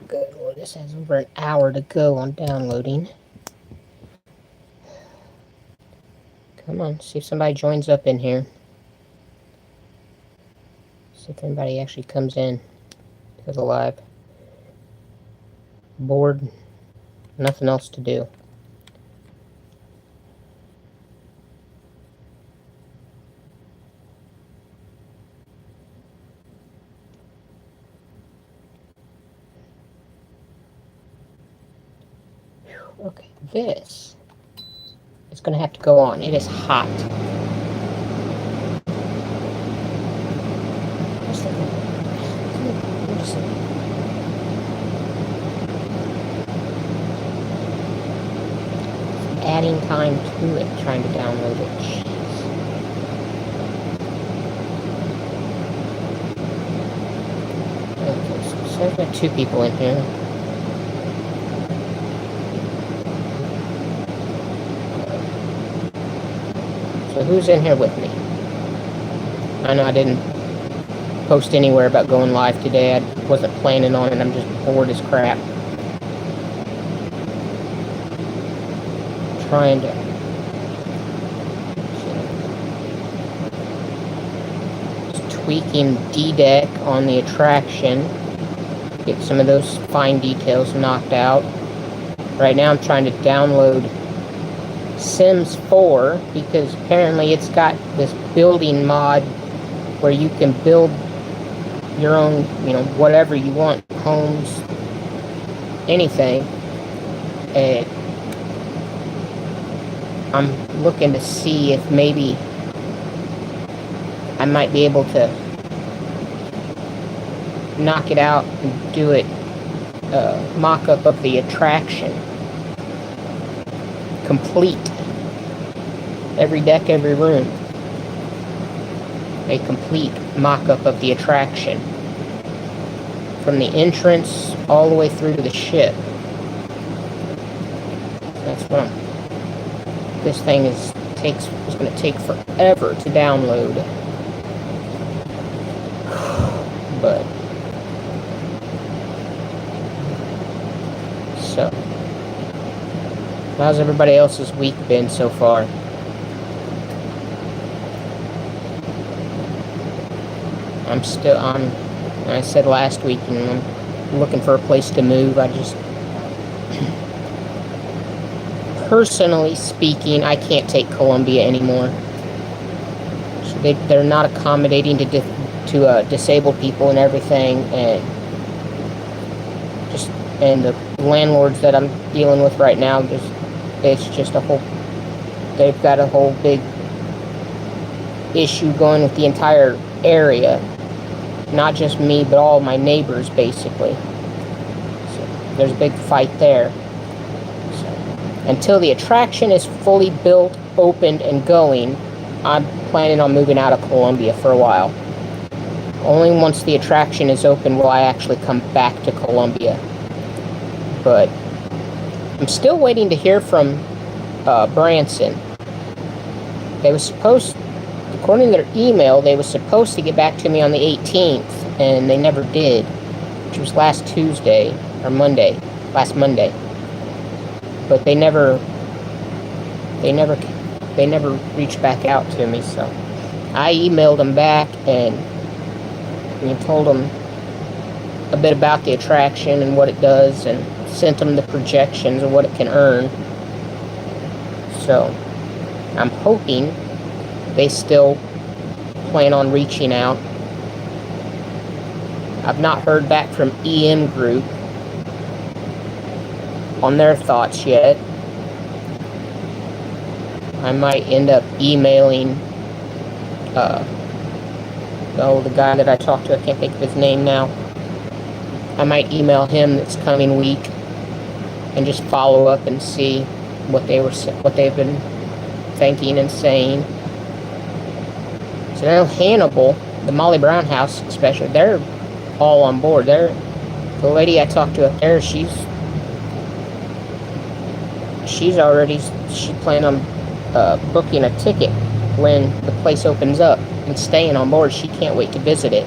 good lord, this has over an hour to go on downloading. Come on, see if somebody joins up in here. See if anybody actually comes in to the live. Bored, nothing else to do. Okay, this is going to have to go on. It is hot. Adding time to it, trying to download it. Jeez. Okay, so I've got 2 people in here. So who's in here with me? I know I didn't post anywhere about going live today. I wasn't planning on it. I'm just bored as crap. Trying to just tweaking D-deck on the attraction. Get some of those fine details knocked out. Right now I'm trying to download Sims 4 because apparently it's got this building mod where you can build your own, whatever you want, homes, anything. And I'm looking to see if maybe I might be able to knock it out and do it, mock-up of the attraction. Complete. Every deck, every room. A complete mock-up of the attraction. From the entrance all the way through to the ship. That's what this thing is going to take forever to download. But so, how's everybody else's week been so far? I said last week, I'm looking for a place to move. I just, personally speaking, I can't take Columbia anymore. So they're not accommodating to disabled people and everything, and the landlords that I'm dealing with right now, they've got a whole big issue going with the entire area. Not just me, but all my neighbors, basically. So there's a big fight there. So, until the attraction is fully built, opened, and going, I'm planning on moving out of Columbia for a while. Only once the attraction is open will I actually come back to Columbia. But I'm still waiting to hear from Branson. They were supposed, according to their email, they were supposed to get back to me on the 18th, and they never did, which was last Monday. But they never reached back out to me, so I emailed them back and told them a bit about the attraction and what it does, and sent them the projections of what it can earn. So I'm hoping they still plan on reaching out. I've not heard back from EM Group on their thoughts yet. I might end up emailing the guy that I talked to. I can't think of his name now. I might email him this coming week and just follow up and see what they've been thinking and saying. So now Hannibal, the Molly Brown house especially, they're all on board. The lady I talked to up there, she's planning on booking a ticket when the place opens up and staying on board. She can't wait to visit it.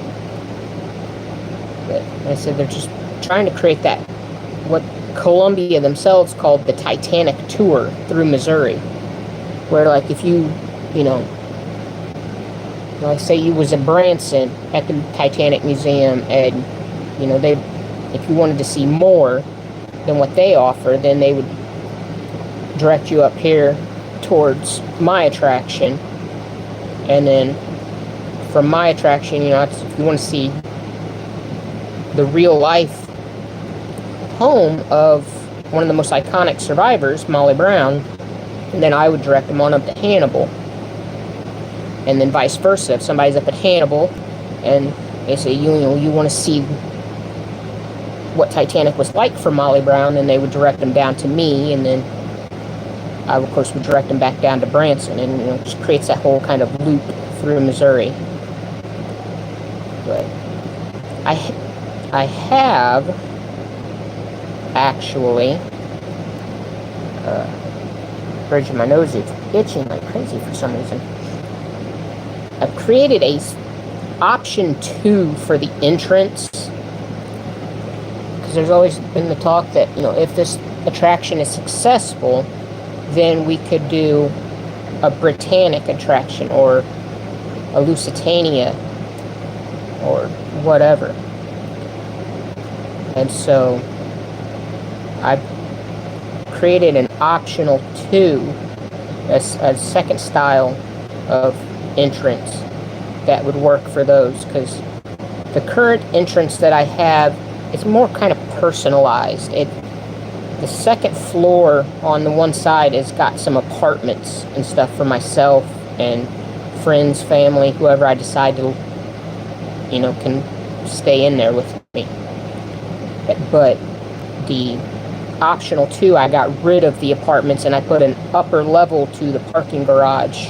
But like I said, they're just trying to create that what Columbia themselves called the Titanic tour through Missouri, where like if you know, like say you was in Branson at the Titanic Museum, and you know if you wanted to see more than what they offer, then they would direct you up here towards my attraction, and then from my attraction, you know, if you want to see the real life home of one of the most iconic survivors, Molly Brown, and then I would direct them on up to Hannibal. And then vice versa. If somebody's up at Hannibal and they say, you know, you want to see what Titanic was like for Molly Brown, then they would direct them down to me, and then I, of course, would direct them back down to Branson, and, you know, just creates that whole kind of loop through Missouri. But I have actually, bridge of my nose is itching like crazy for some reason. I've created a option 2 for the entrance, because there's always been the talk that, you know, if this attraction is successful, then we could do a Britannic attraction or a Lusitania or whatever. And so I've created an optional 2, a second style of entrance that would work for those, because the current entrance that I have is more kind of personalized. The second floor on the one side has got some apartments and stuff for myself and friends, family, whoever I decide to, you know, can stay in there with me. But the optional 2, I got rid of the apartments and I put an upper level to the parking garage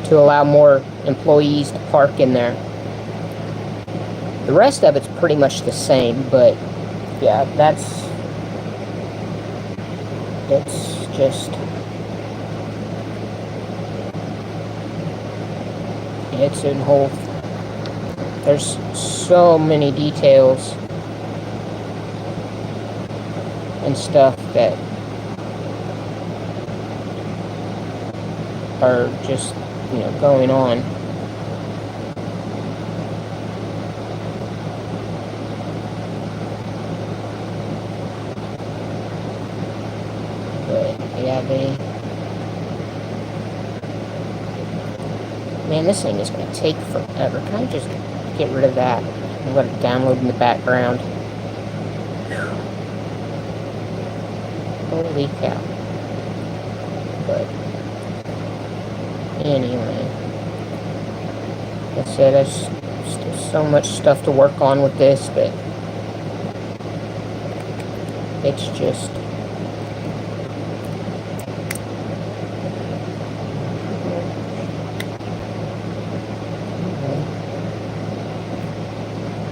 to allow more employees to park in there. The rest of it's pretty much the same, but yeah, it's just, it's a whole, there's so many details and stuff that are just, you know, going on. But yeah, man, this thing is going to take forever. Can I just get rid of that and let it download in the background? Holy cow. But anyway, like I said, there's still so much stuff to work on with this, but it's just,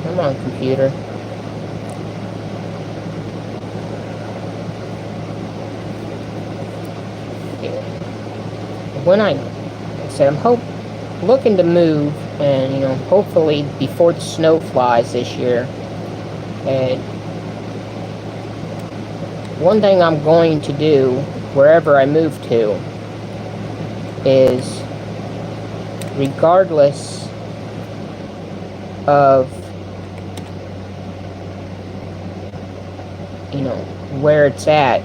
come on, computer. When I said I'm looking to move, and, you know, hopefully before the snow flies this year. And one thing I'm going to do wherever I move to is, regardless of, you know, where it's at,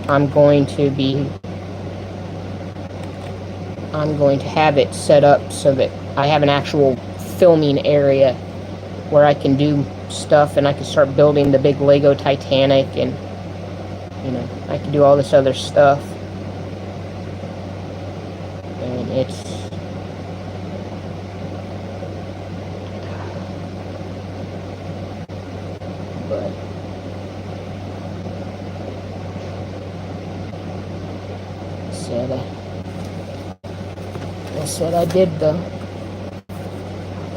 I'm going to have it set up so that I have an actual filming area where I can do stuff, and I can start building the big Lego Titanic, and, you know, I can do all this other stuff. And it's, but I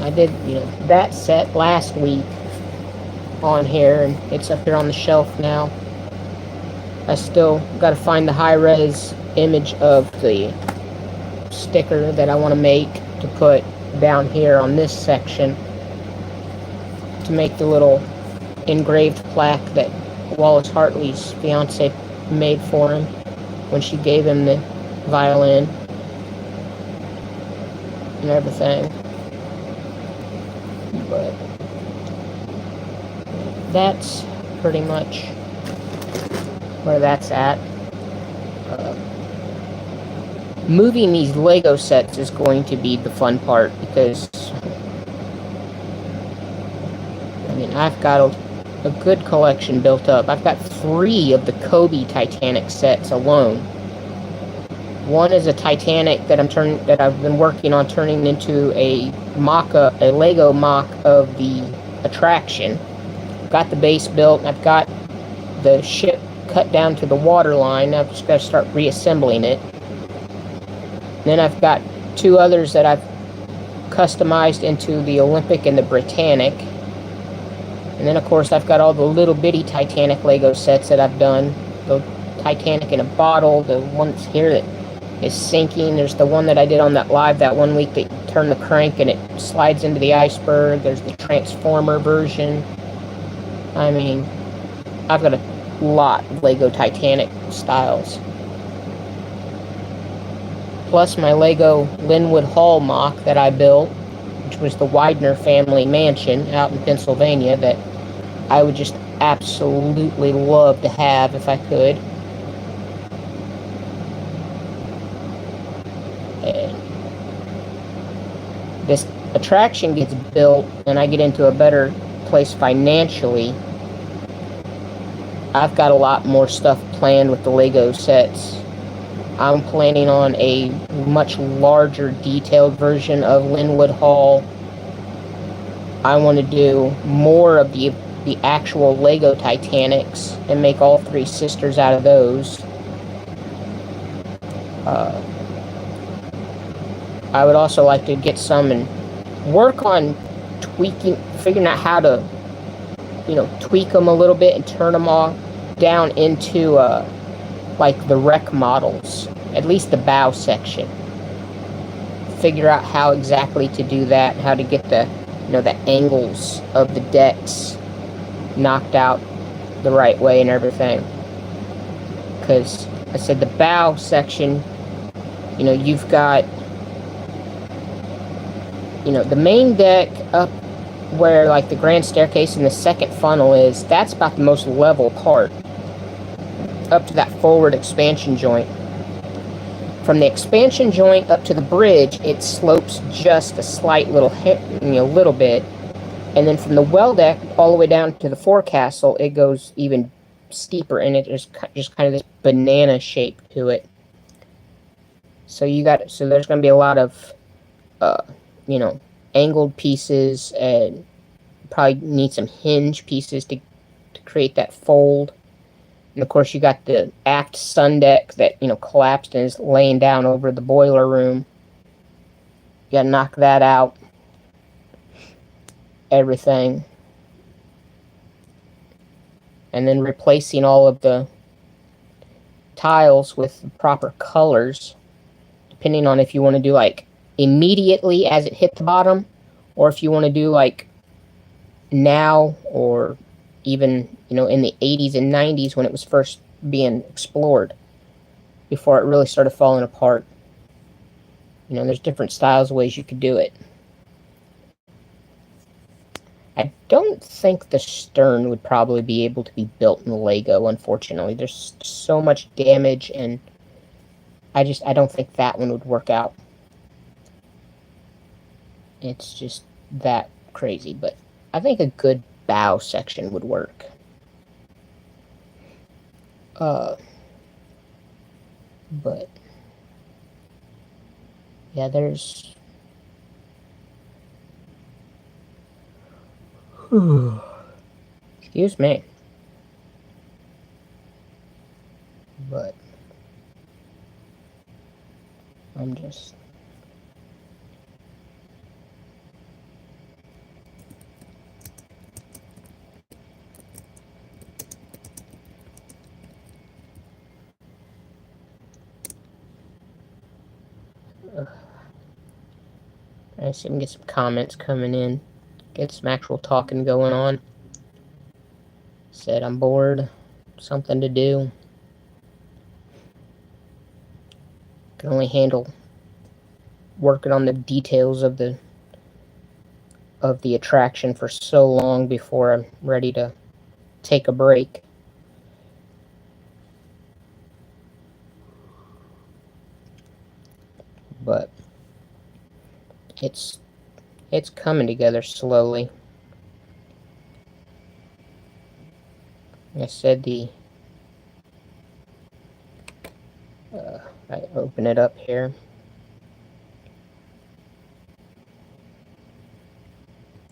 did, you know, that set last week on here, and it's up here on the shelf now. I still got to find the high-res image of the sticker that I want to make to put down here on this section to make the little engraved plaque that Wallace Hartley's fiance made for him when she gave him the violin and everything. But that's pretty much where that's at. Moving these Lego sets is going to be the fun part because, I mean, I've got a good collection built up. I've got 3 of the Kobe Titanic sets alone. One is a Titanic that I've been working on turning into a Lego mock of the attraction. Got the base built, and I've got the ship cut down to the waterline. I've just got to start reassembling it. Then I've got 2 others that I've customized into the Olympic and the Britannic. And then, of course, I've got all the little bitty Titanic Lego sets that I've done. The Titanic in a bottle, the ones here that is sinking. There's the one that I did on that live that one week that you turn the crank and it slides into the iceberg. There's the Transformer version. I mean, I've got a lot of Lego Titanic styles. Plus my Lego Linwood Hall mock that I built, which was the Widener family mansion out in Pennsylvania that I would just absolutely love to have if I could. And this attraction gets built and I get into a better place financially. I've got a lot more stuff planned with the Lego sets. I'm planning on a much larger detailed version of Linwood Hall. I want to do more of the actual Lego Titanics and make all 3 sisters out of those. I would also like to get some and work on figuring out how to, tweak them a little bit and turn them all down into like the wreck models, at least the bow section. Figure out how exactly to do that, how to get the angles of the decks knocked out the right way and everything. Because I said the bow section, you've got the main deck up where like the grand staircase and the second funnel is. That's about the most level part up to that forward expansion joint. From the expansion joint up to the bridge, it slopes just a slight little bit. And then from the well deck all the way down to the forecastle, it goes even steeper, and it is just kind of this banana shape to it. So there's going to be a lot of, angled pieces, and probably need some hinge pieces to create that fold. And of course, you got the aft sun deck that, collapsed and is laying down over the boiler room. You gotta knock that out. Everything. And then replacing all of the tiles with the proper colors, depending on if you want to do like immediately as it hit the bottom, or if you want to do like now, or even in the 80s and 90s when it was first being explored, before it really started falling apart. There's different styles, ways you could do it. I don't think the stern would probably be able to be built in Lego, unfortunately. There's so much damage, and I don't think that one would work out. It's just that crazy, but I think a good bow section would work. But yeah, there's excuse me, but I'm just I see we can get some comments coming in, get some actual talking going on. Said I'm bored, something to do. Can only handle working on the details of the attraction for so long before I'm ready to take a break. But it's coming together slowly. Like I said, I open it up here.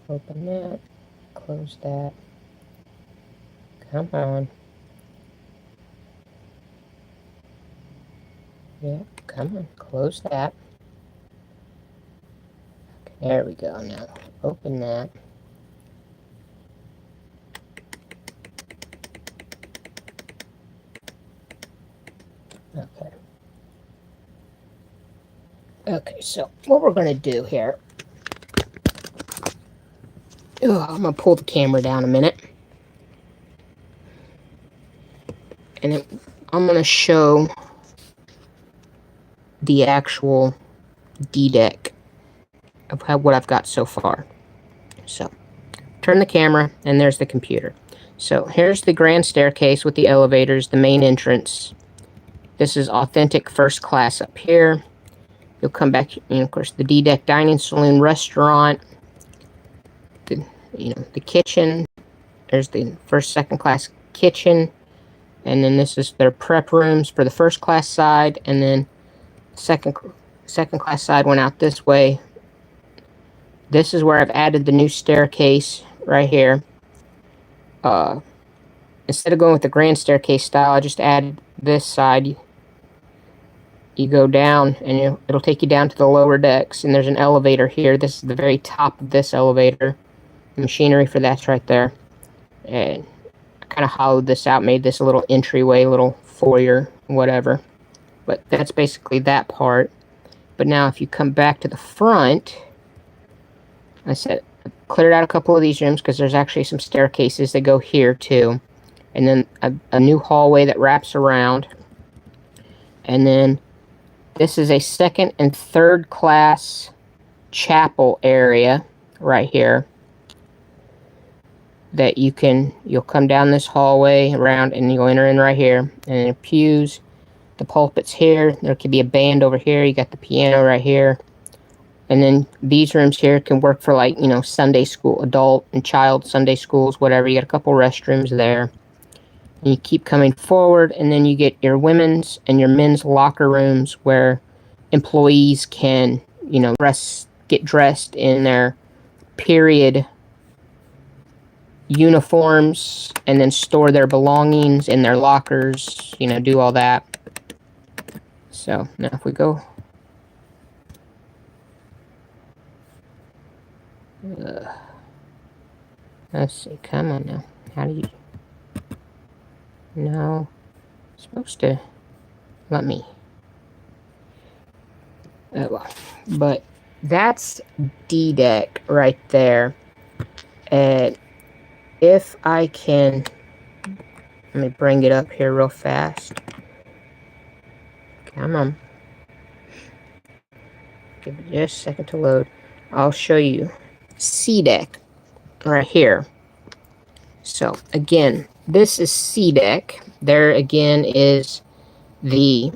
Open that. Close that. Come on. Yeah, come on. Close that. Okay, there we go. Now open that. Okay. Okay, so what we're going to do here... I'm going to pull the camera down a minute. And then I'm going to show the actual D-deck of what I've got so far. So, turn the camera, and there's the computer. So, here's the grand staircase with the elevators, the main entrance. This is authentic first class up here. You'll come back, and of course, the D-deck dining saloon restaurant. The kitchen. There's the first, second class kitchen. And then this is their prep rooms for the first class side. And then second class side went out this way. This is where I've added the new staircase right here. Instead of going with the grand staircase style, I just added this side. You go down, and it'll take you down to the lower decks. And there's an elevator here. This is the very top of this elevator. The machinery for that's right there. And I kind of hollowed this out, made this a little entryway, little foyer, whatever. But that's basically that part. But now if you come back to the front, I said, I cleared out a couple of these rooms because there's actually some staircases that go here too. And then a new hallway that wraps around. And then this is a second and third class chapel area right here. That you'll come down this hallway around and you'll enter in right here. And then pews, the pulpit's here. There could be a band over here. You got the piano right here. And then these rooms here can work for Sunday school, adult and child Sunday schools, whatever. You got a couple restrooms there. And you keep coming forward, and then you get your women's and your men's locker rooms where employees can, get dressed in their period uniforms and then store their belongings in their lockers, do all that. So, now if we go... let's see, come on now. How do you... No. It's supposed to let me... Oh, well. But that's D-deck right there. And if I can... Let me bring it up here real fast. Come on. Give it just a second to load. I'll show you C-deck right here. So, again, this is C-deck. There, again, is the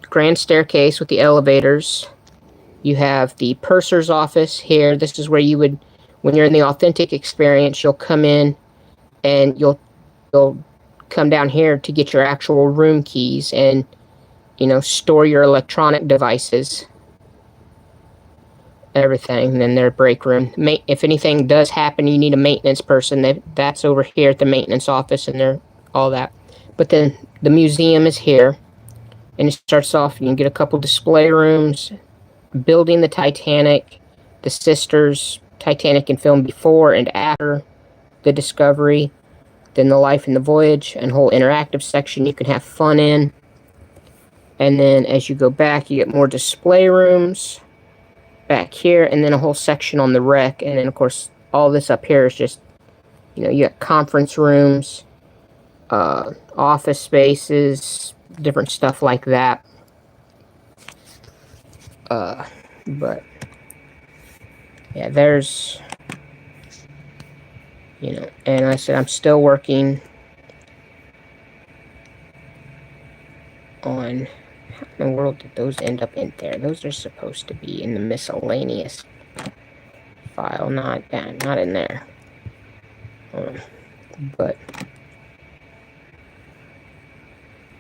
grand staircase with the elevators. You have the purser's office here. This is where you would, when you're in the authentic experience, you'll come in and you'll come down here to get your actual room keys and, store your electronic devices. Everything. And then their break room. If anything does happen, you need a maintenance person. That's over here at the maintenance office, and they're all that. But then the museum is here, and it starts off. You can get a couple display rooms, building the Titanic, the sisters, Titanic and film before and after the discovery, then the life and the voyage, and whole interactive section you can have fun in. And then as you go back, you get more display rooms back here, and then a whole section on the wreck. And then, of course, all this up here is just, You know, you got conference rooms, office spaces, different stuff like that. But yeah, there's, you know, and I said I'm still working on, how in the world did those end up in there? Those are supposed to be in the miscellaneous file, not in there.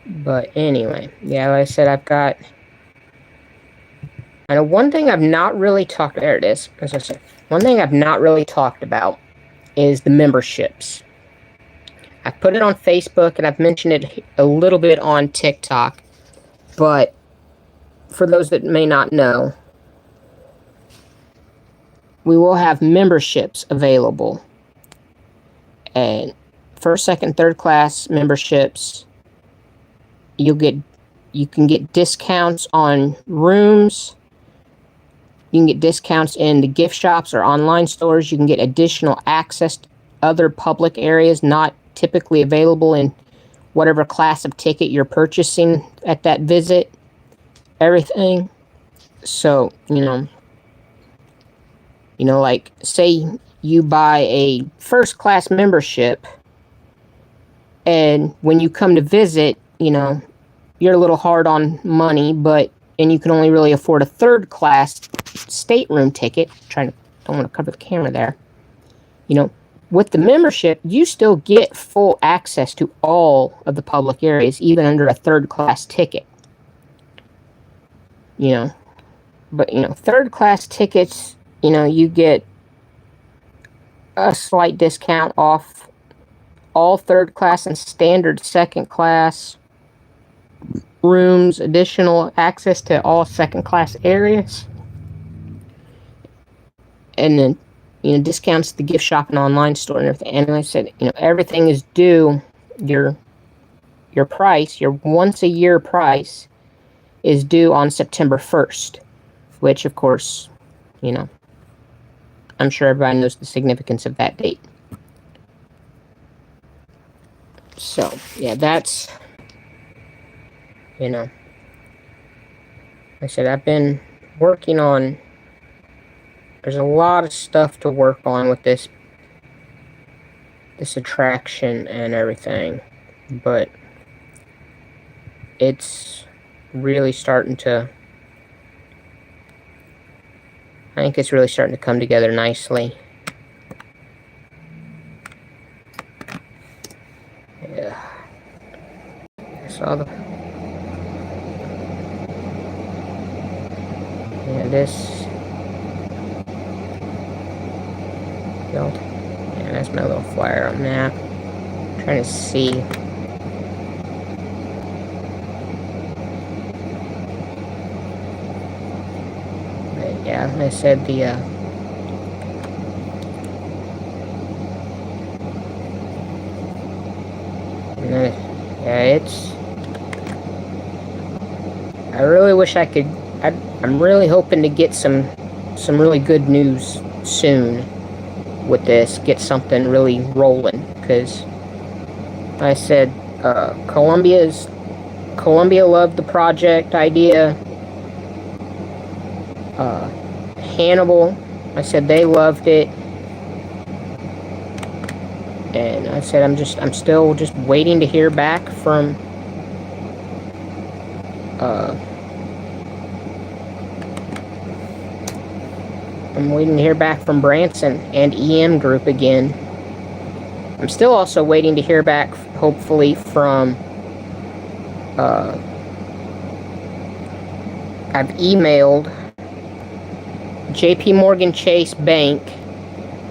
But anyway, yeah, like I said, I've got, I know one thing I've not really talked, there it is, as I said, one thing I've not really talked about is the memberships. I've put it on Facebook and I've mentioned it a little bit on TikTok, but for those that may not know, we will have memberships available, and first, second, third class memberships. You can get discounts on rooms. You can get discounts in the gift shops or online stores. You can get additional access to other public areas not typically available in whatever class of ticket you're purchasing at that visit. Everything. So, you know, like, say you buy a first class membership, and when you come to visit, you know, you're a little hard on money, and you can only really afford a third class stateroom ticket. Don't want to cover the camera there. You know, with the membership, you still get full access to all of the public areas, even under a third class ticket. You know, but, you know, third class tickets, you know, you get a slight discount off all third class and standard second class rooms, additional access to all second class areas, and then, you know, discounts to the gift shop and online store and everything. And like I said, you know, everything is due, your price, your once a year price is due on September 1st, which, of course, you know, I'm sure everybody knows the significance of that date. So, yeah, that's, you know, like I said, I've been working on, there's a lot of stuff to work on with this attraction and everything, but it's really starting to, I think it's really starting to come together nicely. Yeah. I saw the, yeah, this, yeah, that's my little flyer on that. I'm trying to see. But yeah, like I said, the yeah, it's, I really wish I could, I'm really hoping to get some really good news soon with this, get something really rolling, because like I said, Columbia loved the project idea. Hannibal, I said they loved it, and I said I'm still just waiting to hear back from I'm waiting to hear back from Branson and EM Group again. I'm still also waiting to hear back, hopefully, from I've emailed JP Morgan Chase Bank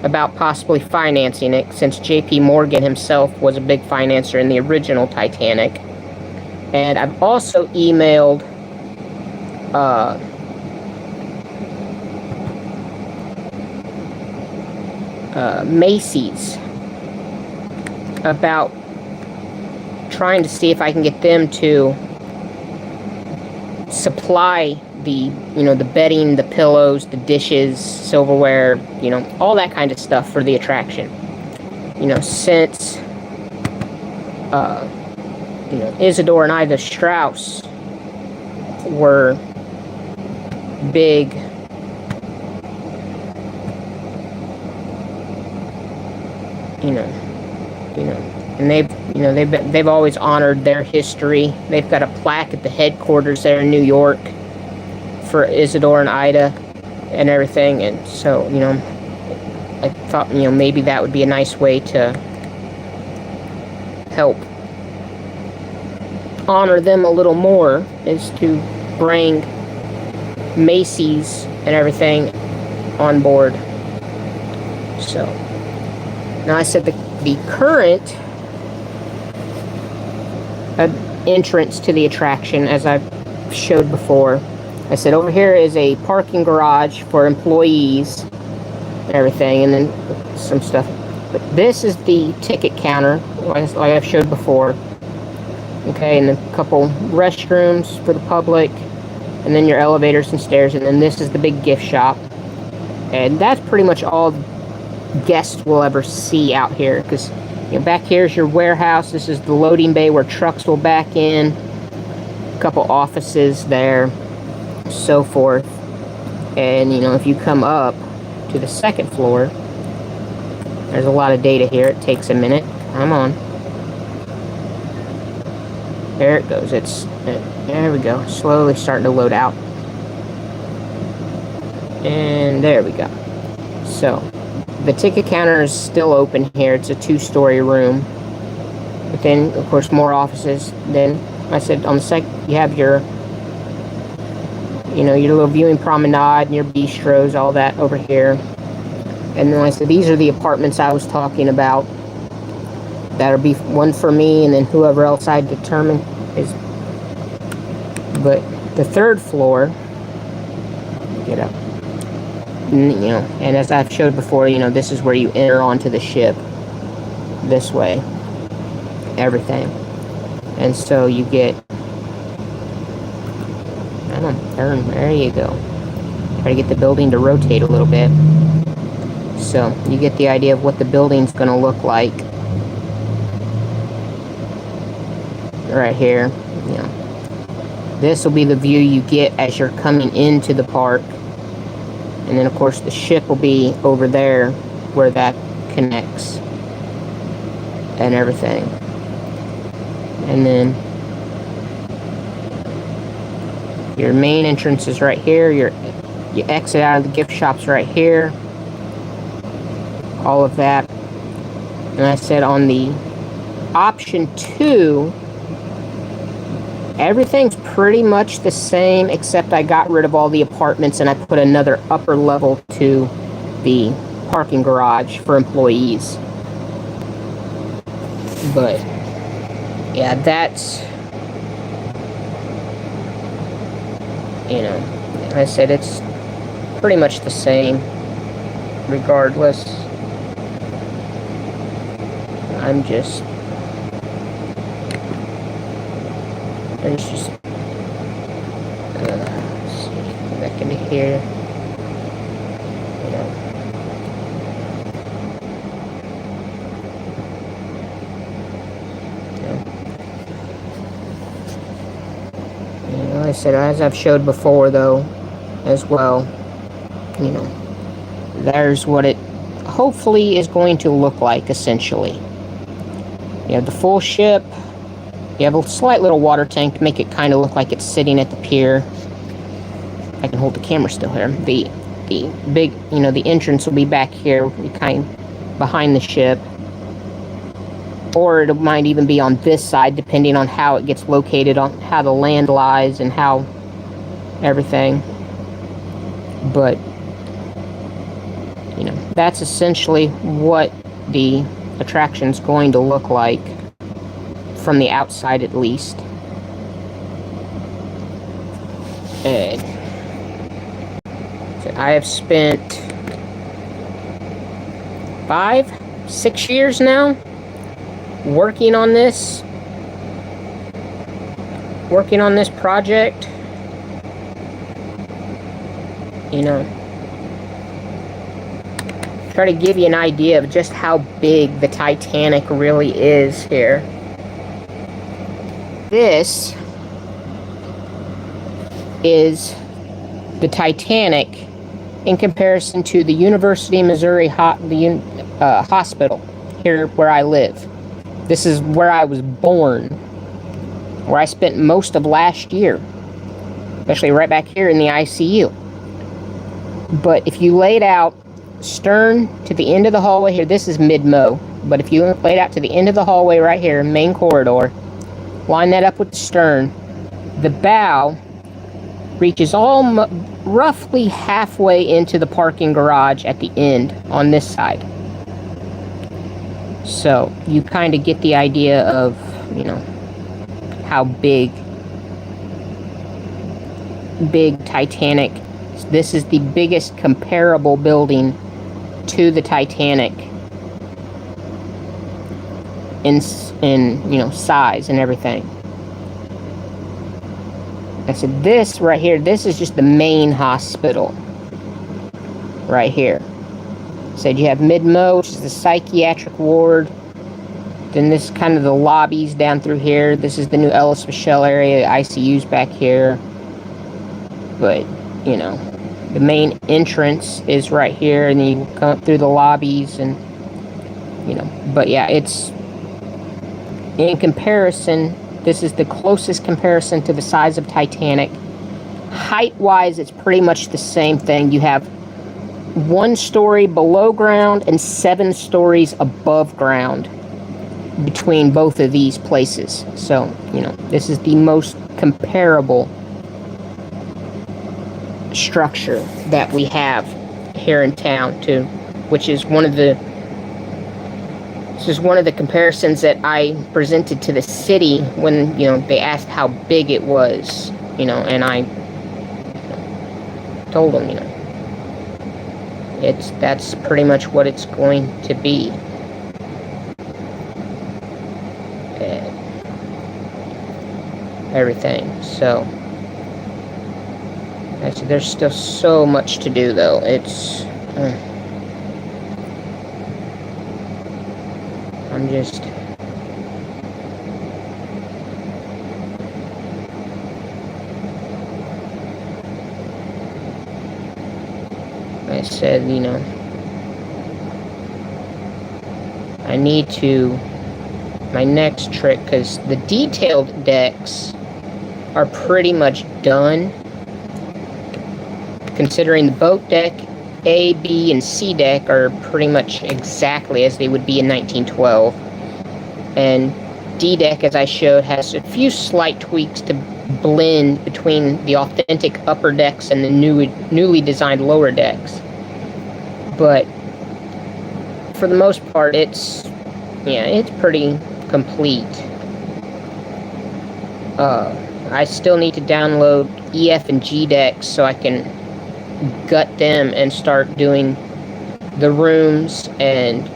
about possibly financing it, since JP Morgan himself was a big financer in the original Titanic. And I've also emailed Macy's about trying to see if I can get them to supply the, you know, the bedding, the pillows, the dishes, silverware, you know, all that kind of stuff for the attraction. you know, since, you know, Isidore and Ida Strauss were big, and they've always honored their history. They've got a plaque at the headquarters there in New York for Isidore and Ida and everything. And so, you know, I thought, you know, maybe that would be a nice way to help honor them a little more, is to bring Macy's and everything on board. So now I said the current entrance to the attraction, as I've showed before, I said over here is a parking garage for employees and everything, and then some stuff. But this is the ticket counter, like I've showed before. Okay, and a couple restrooms for the public, and then your elevators and stairs, and then this is the big gift shop. And that's pretty much all guests will ever see out here, because, you know, back here is your warehouse. This is the loading bay where trucks will back in. A couple offices there, so forth. And, you know, if you come up to the second floor, there's a lot of data here. It takes a minute. Come on. There it goes. There we go. Slowly starting to load out. And there we go. So, the ticket counter is still open here. It's a 2-story room. But then, of course, more offices. Then, I said, on the second, you have your, you know, your little viewing promenade and your bistros, all that over here. And then I said, these are the apartments I was talking about. That'll be one for me, and then whoever else I determine is. But the third floor, get up. You know, and as I've showed before, you know, this is where you enter onto the ship. This way. Everything. And so you get, I don't know, turn, there you go. Try to get the building to rotate a little bit. So you get the idea of what the building's going to look like. Right here. You know, this will be the view you get as you're coming into the park. And then, of course, the ship will be over there where that connects and everything. And then your main entrance is right here. You exit out of the gift shops right here. All of that. And I said on the option 2, everything's pretty much the same, except I got rid of all the apartments and I put another upper level to the parking garage for employees. But yeah, that's, you know, like I said, it's pretty much the same regardless. There's just, let's see, back into here, you know. Like I said, as I've showed before, though, as well, you know, there's what it hopefully is going to look like, essentially. You have the full ship. You have a slight little water tank to make it kind of look like it's sitting at the pier. I can hold the camera still here. The big, you know, the entrance will be back here, kind of behind the ship. Or it might even be on this side, depending on how it gets located, on how the land lies and how everything. But, you know, that's essentially what the attraction's going to look like. From the outside, at least. And so I have spent 5-6 years now working on this project. You know, try to give you an idea of just how big the Titanic really is here. This is the Titanic in comparison to the University of Missouri hospital here where I live. This is where I was born, where I spent most of last year, especially right back here in the ICU. But if you laid out stern to the end of the hallway here, this is mid-mow, but if you laid out to the end of the hallway right here, main corridor, line that up with the stern, the bow reaches roughly halfway into the parking garage at the end on this side. So you kind of get the idea of, you know, how big Titanic. This is the biggest comparable building to the Titanic in you know, size and everything. I said this right here, this is just the main hospital right here. Said you have mid-mow, which is the psychiatric ward. Then this is kind of the lobbies down through here. This is the new Ellis Michelle area, ICU's back here. But, you know, the main entrance is right here, and then you come up through the lobbies, and, you know, but yeah, it's, in comparison, this is the closest comparison to the size of Titanic. Height-wise, it's pretty much the same thing. You have 1 story below ground and 7 stories above ground between both of these places. So, you know, this is the most comparable structure that we have here in town to, which is one of the, this is one of the comparisons that I presented to the city when, you know, they asked how big it was, you know, and I told them, you know, that's pretty much what it's going to be. Everything. So actually, there's still so much to do, though. It's I'm just I said, you know, I need to, my next trick, because the detailed decks are pretty much done, considering the boat deck, A, B, and C deck are pretty much exactly as they would be in 1912. And D deck, as I showed, has a few slight tweaks to blend between the authentic upper decks and the newly designed lower decks. But for the most part, it's pretty complete. I still need to download EF and G decks so I can gut them and start doing the rooms and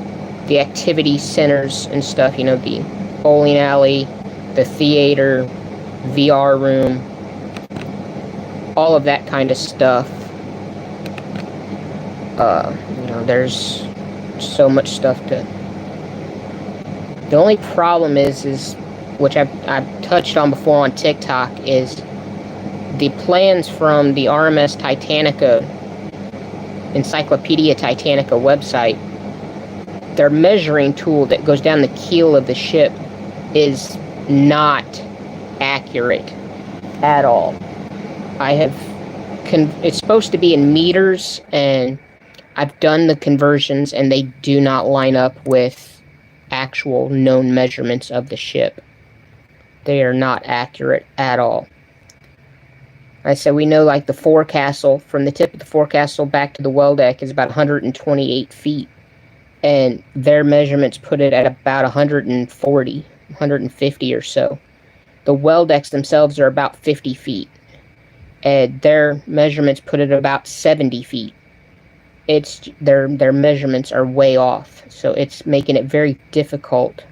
the activity centers and stuff, you know, the bowling alley, the theater, VR room, all of that kind of stuff. You know, there's so much stuff to... The only problem is which I've touched on before on TikTok, is the plans from the RMS Titanica, Encyclopedia Titanica website. Their measuring tool that goes down the keel of the ship is not accurate at all. It's supposed to be in meters, and I've done the conversions, and they do not line up with actual known measurements of the ship. They are not accurate at all. I said, we know, like, the forecastle, from the tip of the forecastle back to the well deck is about 128 feet. And their measurements put it at about 140, 150 or so. The well decks themselves are about 50 feet. And their measurements put it at about 70 feet. It's their measurements are way off. So it's making it very difficult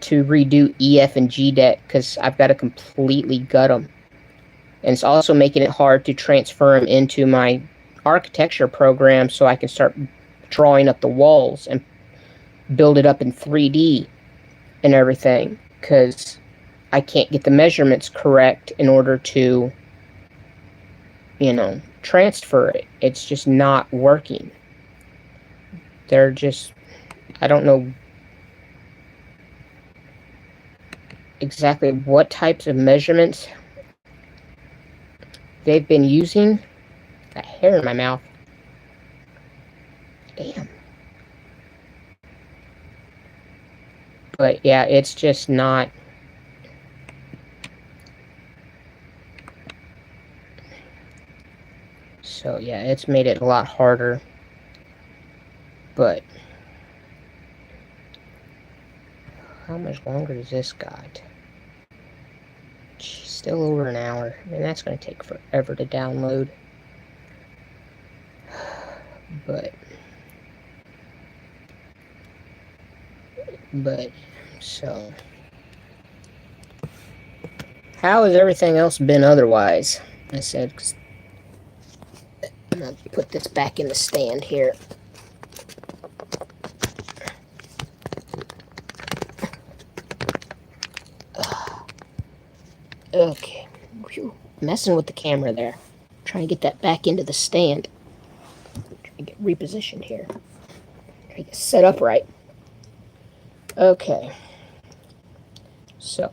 to redo EF and G deck, because I've got to completely gut them. And it's also making it hard to transfer them into my architecture program so I can start drawing up the walls and build it up in 3D and everything, because I can't get the measurements correct in order to, transfer it. It's just not working. They're just, I don't know exactly what types of measurements they've been using. That hair in my mouth. Damn. But yeah, it's just not. So yeah, it's made it a lot harder. But how much longer does this got? Still over an hour. And that's going to take forever to download. But so how has everything else been otherwise? I said, 'cause I'm going to put this back in the stand here. Okay. Whew. Messing with the camera there. Trying to get that back into the stand. Trying to get repositioned here. Trying to get set up right. Okay. So,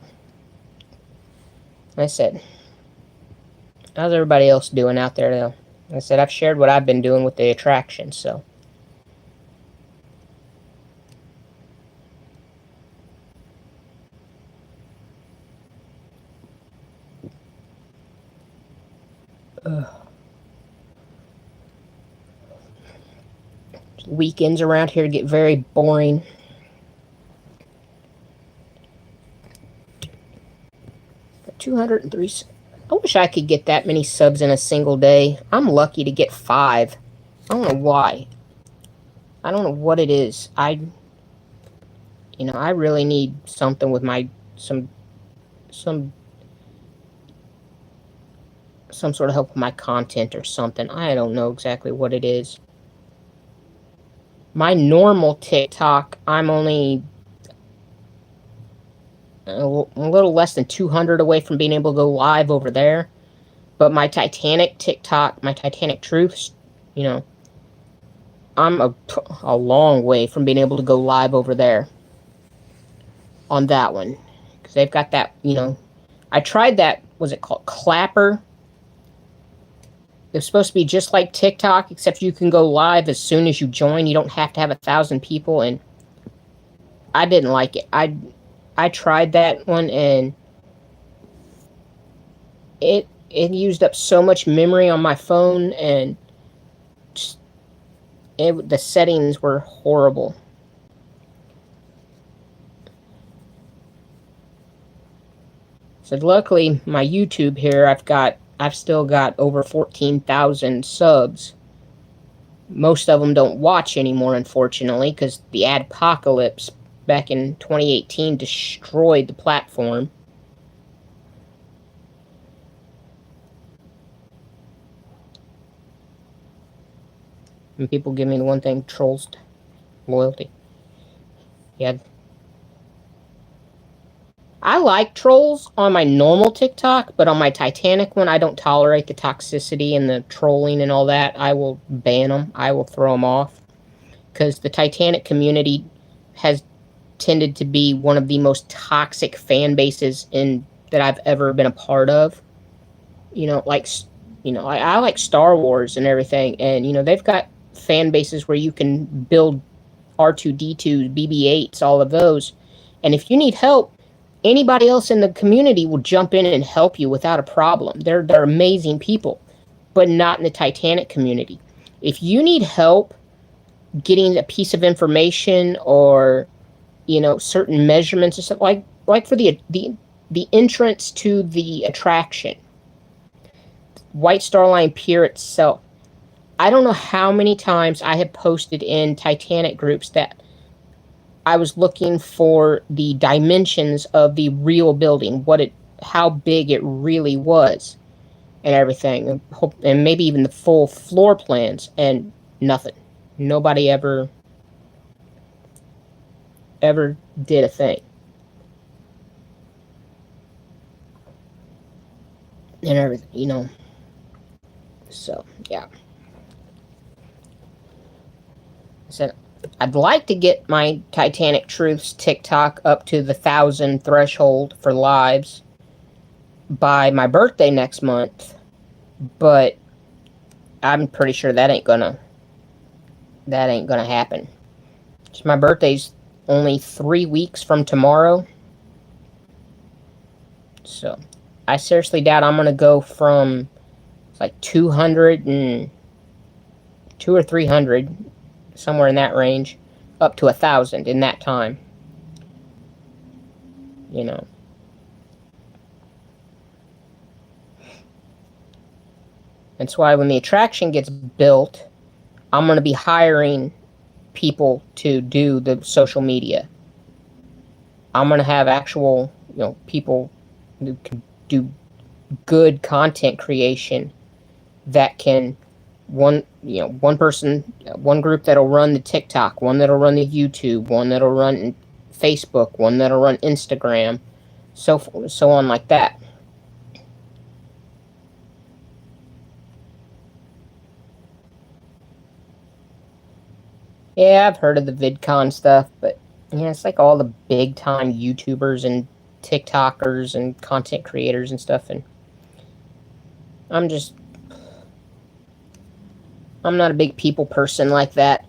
I said, how's everybody else doing out there, though? I said, I've shared what I've been doing with the attraction, so. Weekends around here get very boring. Got 203. I wish I could get that many subs in a single day. I'm lucky to get 5. I don't know why. I don't know what it is. I really need something with my some sort of help with my content or something. I don't know exactly what it is. My normal TikTok, I'm only a little less than 200 away from being able to go live over there. But my Titanic TikTok, my Titanic Truths, I'm a long way from being able to go live over there on that one. Because they've got that, I tried that, was it called Clapper? It's supposed to be just like TikTok, except you can go live as soon as you join. You don't have to have 1,000 people, and I didn't like it. I tried that one, and it used up so much memory on my phone, and the settings were horrible. So luckily, my YouTube here, I've still got over 14,000 subs. Most of them don't watch anymore, unfortunately, because the adpocalypse back in 2018 destroyed the platform. And people give me the one thing, trolls loyalty. Yeah. I like trolls on my normal TikTok, but on my Titanic one, I don't tolerate the toxicity and the trolling and all that. I will ban them. I will throw them off. Because the Titanic community has tended to be one of the most toxic fan bases that I've ever been a part of. I like Star Wars and everything, and they've got fan bases where you can build R2-D2s, BB-8s, all of those, and if you need help, anybody else in the community will jump in and help you without a problem. They're amazing people, but not in the Titanic community. If you need help getting a piece of information or certain measurements or stuff, like for the entrance to the attraction, White Star Line Pier itself, I don't know how many times I have posted in Titanic groups that I was looking for the dimensions of the real building, how big it really was, and everything, and maybe even the full floor plans, and nothing. Nobody ever did a thing. And everything, you know. So, yeah. So, I'd like to get my Titanic Truths TikTok up to the 1,000 threshold for lives by my birthday next month, but I'm pretty sure that ain't gonna happen. So my birthday's only 3 weeks from tomorrow, so I seriously doubt I'm gonna go from like 200 and 2 or 300, somewhere in that range, up to 1,000 in that time. You know. That's why when the attraction gets built, I'm going to be hiring people to do the social media. I'm going to have actual, people who can do good content creation that can one person, one group that'll run the TikTok, one that'll run the YouTube, one that'll run Facebook, one that'll run Instagram, so on like that. Yeah, I've heard of the VidCon stuff, but yeah, it's like all the big time YouTubers and TikTokers and content creators and stuff, and I'm not a big people person like that.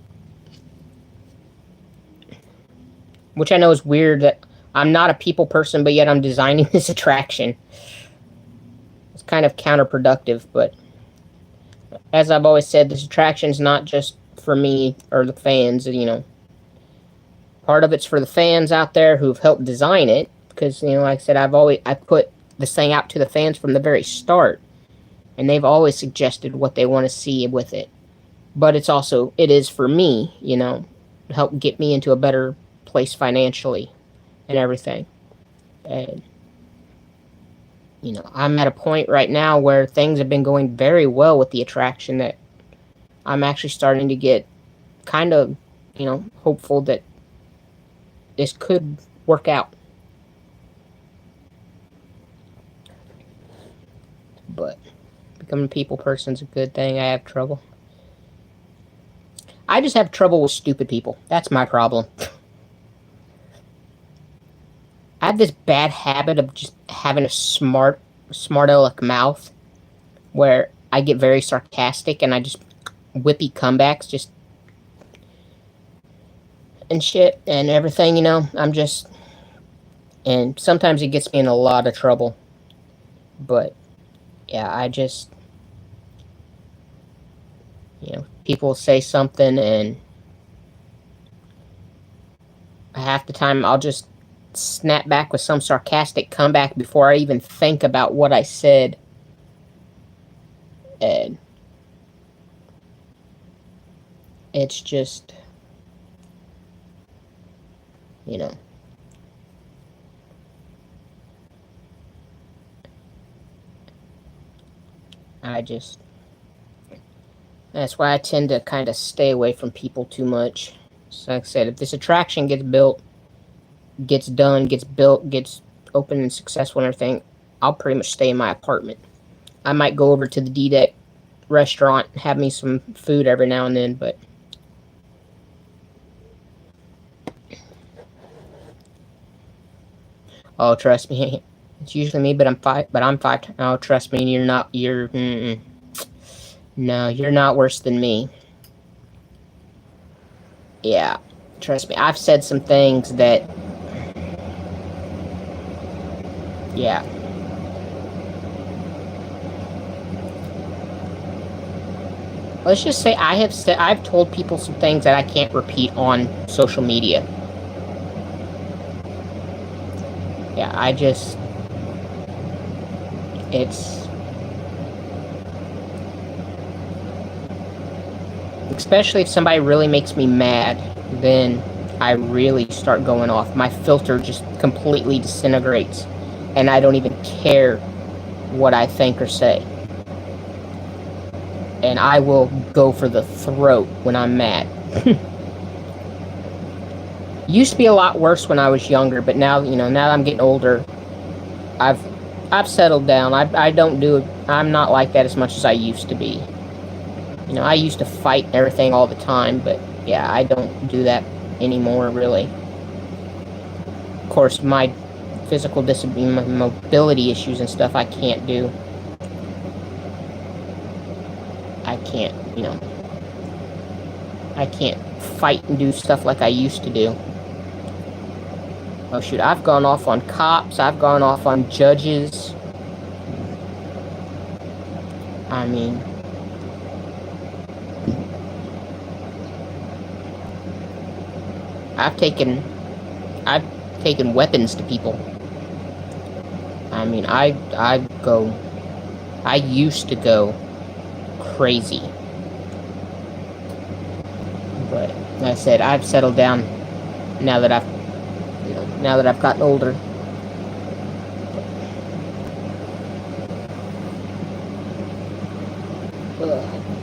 Which I know is weird that I'm not a people person, but yet I'm designing this attraction. It's kind of counterproductive, but as I've always said, this attraction's not just for me or the fans, Part of it's for the fans out there who've helped design it, because, like I said, I put this thing out to the fans from the very start, and they've always suggested what they want to see with it. But it is for me, to help get me into a better place financially and everything. And, I'm at a point right now where things have been going very well with the attraction that I'm actually starting to get kind of, hopeful that this could work out. But becoming a people person is a good thing. I have trouble. I just have trouble with stupid people. That's my problem. I have this bad habit of just having a smart aleck mouth where I get very sarcastic and I just whippy comebacks just and shit and everything, and sometimes it gets me in a lot of trouble. But yeah, people say something and half the time I'll just snap back with some sarcastic comeback before I even think about what I said. And it's just, that's why I tend to kind of stay away from people too much. So like I said, if this attraction gets built, gets done, gets built, gets open and successful and everything, I'll pretty much stay in my apartment. I might go over to the D-Deck restaurant and have me some food every now and then, but oh, trust me, it's usually me, but I'm five. Oh, trust me, you're not. No, you're not worse than me. Yeah, trust me, I've said some things that. Yeah. Let's just say I've told people some things that I can't repeat on social media. Yeah, it's, especially if somebody really makes me mad, then I really start going off. My filter just completely disintegrates, and I don't even care what I think or say. And I will go for the throat when I'm mad. Used to be a lot worse when I was younger, but now, you know, now that I'm getting older, I've I've settled down. I don't do it. I'm not like that as much as I used to be. You know, I used to fight and everything all the time, but yeah, I don't do that anymore, really. Of course, my physical disability, my mobility issues and stuff, I can't do. I can't, you know, I can't fight and do stuff like I used to do. Oh shoot, I've gone off on cops, I've gone off on judges. I mean, I've taken I've taken weapons to people. I mean, I used to go crazy. But like I said, I've settled down now that now that I've gotten older.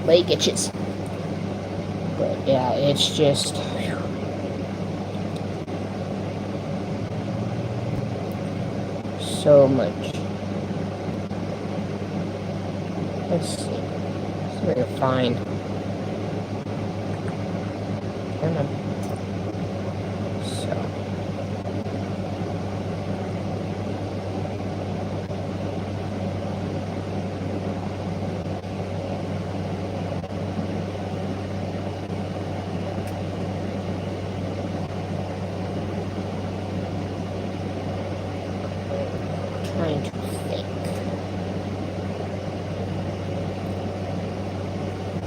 Leg itches. But yeah, it's just so much. Let's see. See what I can find. So. Trying to think.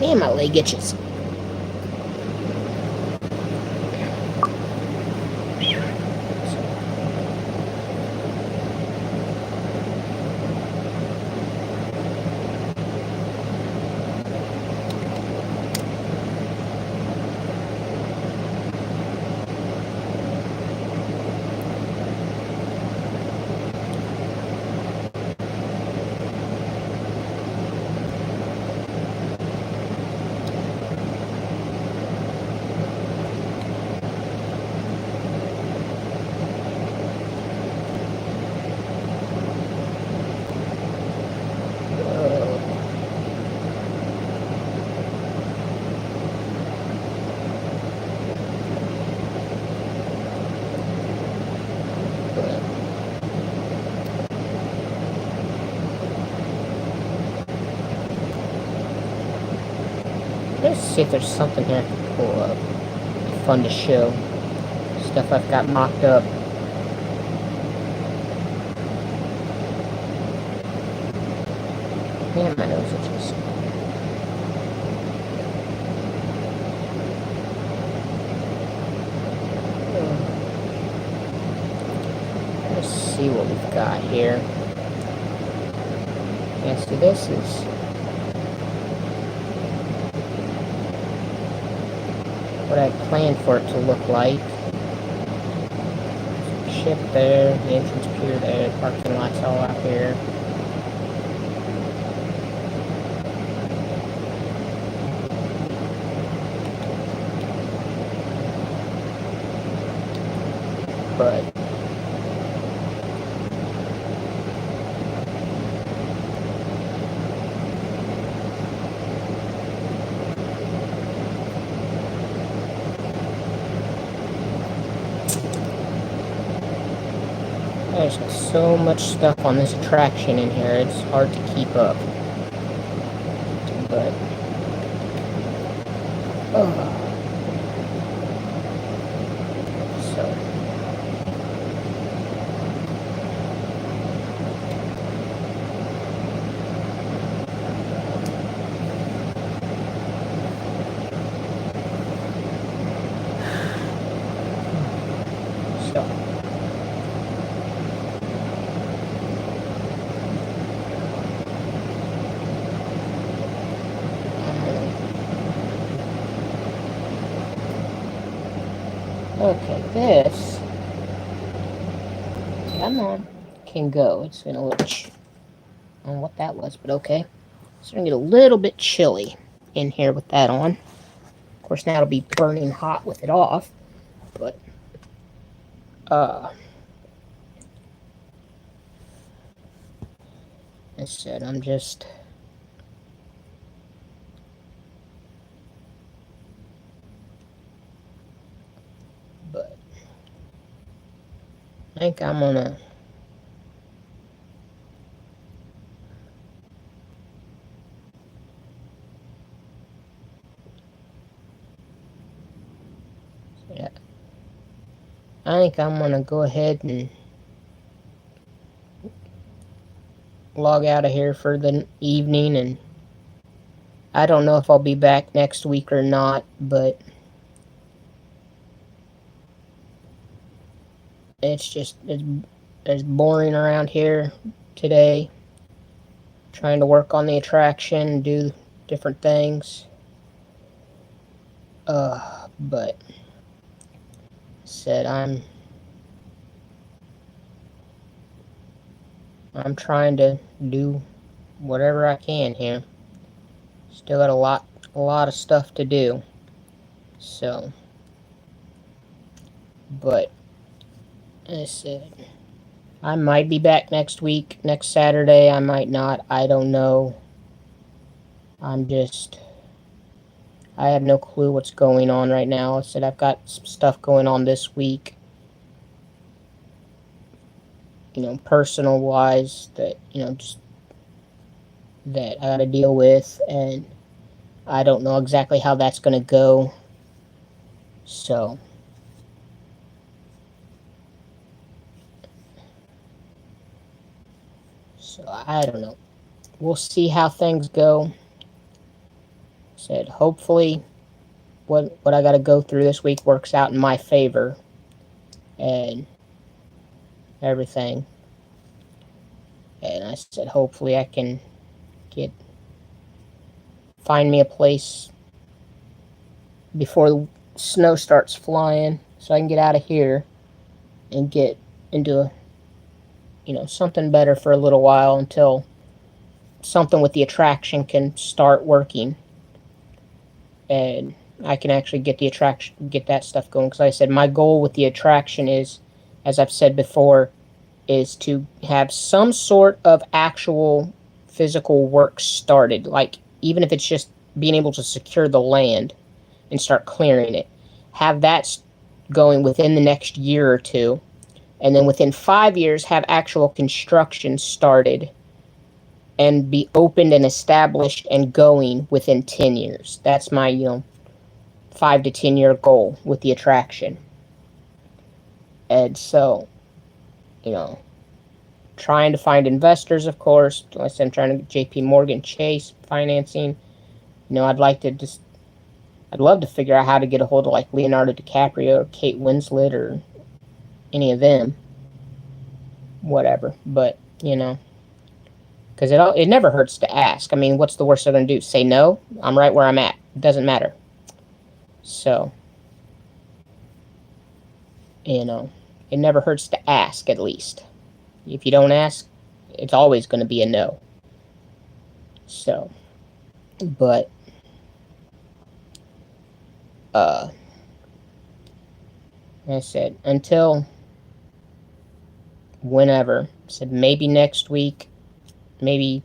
Man, my leg itches. Let's see if there's something here I can pull up. Fun to show. Stuff I've got mocked up. Man, my nose itches. Let's see what we've got here. Yeah, see, this is what I planned for it to look like. Ship there, the entrance pier there, parking lots all out here. But there's so much stuff on this attraction in here, it's hard to keep up. But so okay, this, come on, can go. It's gonna look, I don't know what that was, but okay. It's gonna get a little bit chilly in here with that on. course, now it'll be burning hot with it off. But, I said, I'm just... But, I think I'm gonna... Yeah. I think I'm gonna go ahead and log out of here for the evening, and I don't know if I'll be back next week or not, but it's just, it's boring around here today, trying to work on the attraction, do different things. But said I'm trying to do whatever I can here. Still got a lot of stuff to do. So, but I said I might be back next week, next Saturday. I might not. I don't know. I have no clue what's going on right now. I said I've got some stuff going on this week, personal wise, that, just that I gotta deal with, and I don't know exactly how that's gonna go. So, I don't know. We'll see how things go. Said hopefully what I got to go through this week works out in my favor and everything. And I said hopefully I can find me a place before the snow starts flying so I can get out of here and get into something better for a little while until something with the attraction can start working and I can actually get that stuff going. Because like I said, my goal with the attraction is, as I've said before, is to have some sort of actual physical work started. Like, even if it's just being able to secure the land and start clearing it. Have that going within the next year or two. And then within 5 years, have actual construction started and be opened and established and going within 10 years. That's my, 5 to 10 year goal with the attraction. And so, trying to find investors, of course. Like I said, I'm trying to get JP Morgan Chase financing. I'd love to figure out how to get a hold of like Leonardo DiCaprio or Kate Winslet or any of them. Whatever. But, because it never hurts to ask. I mean, what's the worst they're going to do? Say no? I'm right where I'm at. It doesn't matter. So, it never hurts to ask, at least. If you don't ask, it's always going to be a no. So, but, like I said, until whenever. I said maybe next week, maybe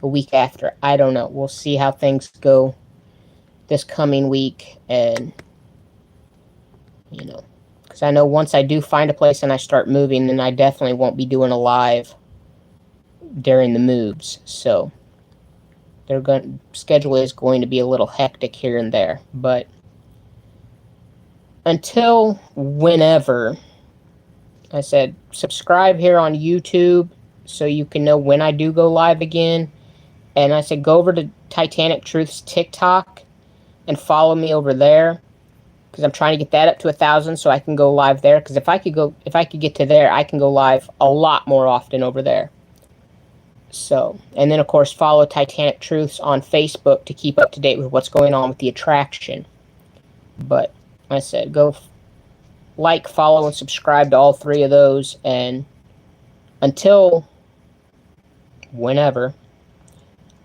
a week after. I don't know. We'll see how things go this coming week, and because I know once I do find a place and I start moving, then I definitely won't be doing a live during the moves. So schedule is going to be a little hectic here and there, but until whenever, I said subscribe here on YouTube so you can know when I do go live again. And I said go over to Titanic Truth's TikTok and follow me over there, because I'm trying to get that up to 1,000 so I can go live there. Because if I could get to there, I can go live a lot more often over there. So, and then of course follow Titanic Truths on Facebook to keep up to date with what's going on with the attraction. But I said go like, follow, and subscribe to all 3 of those, and until whenever,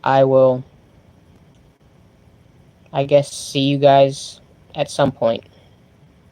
I will, I guess, see you guys at some point.